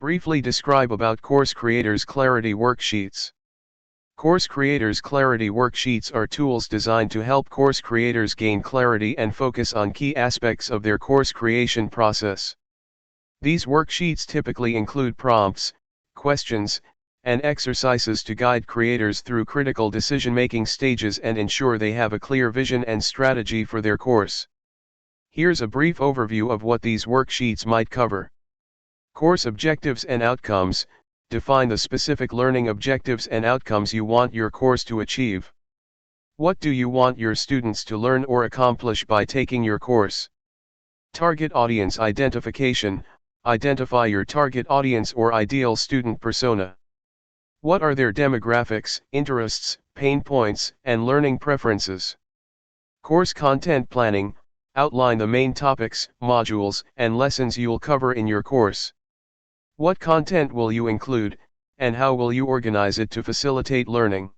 Briefly describe about Course Creators Clarity Worksheets. Course Creators Clarity Worksheets are tools designed to help course creators gain clarity and focus on key aspects of their course creation process. These worksheets typically include prompts, questions, and exercises to guide creators through critical decision-making stages and ensure they have a clear vision and strategy for their course. Here's a brief overview of what these worksheets might cover. Course objectives and outcomes. Define the specific learning objectives and outcomes you want your course to achieve. What do you want your students to learn or accomplish by taking your course? Target audience identification. Identify your target audience or ideal student persona. What are their demographics, interests, pain points, and learning preferences? Course content planning. Outline the main topics, modules, and lessons you'll cover in your course. What content will you include, and how will you organize it to facilitate learning?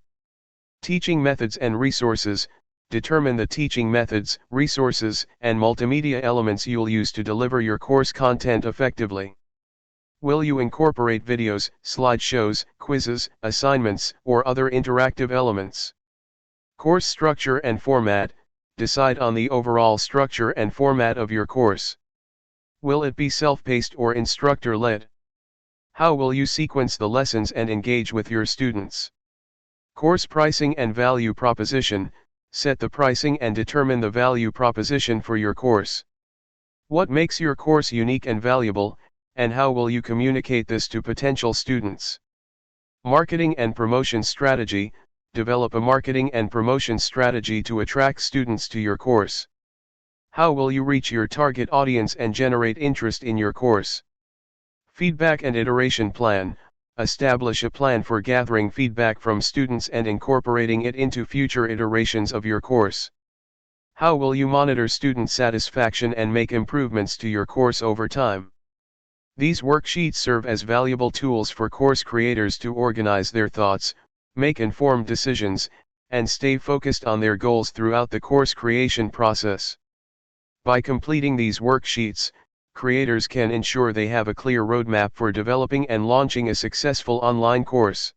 Teaching methods and resources. Determine the teaching methods, resources, and multimedia elements you'll use to deliver your course content effectively. Will you incorporate videos, slideshows, quizzes, assignments, or other interactive elements? Course structure and format. Decide on the overall structure and format of your course. Will it be self-paced or instructor-led? How will you sequence the lessons and engage with your students? Course pricing and value proposition. Set the pricing and determine the value proposition for your course. What makes your course unique and valuable, and how will you communicate this to potential students? Marketing and promotion strategy. Develop a marketing and promotion strategy to attract students to your course. How will you reach your target audience and generate interest in your course? Feedback and iteration plan. Establish a plan for gathering feedback from students and incorporating it into future iterations of your course. How will you monitor student satisfaction and make improvements to your course over time? These worksheets serve as valuable tools for course creators to organize their thoughts, make informed decisions, and stay focused on their goals throughout the course creation process. By completing these worksheets, creators can ensure they have a clear roadmap for developing and launching a successful online course.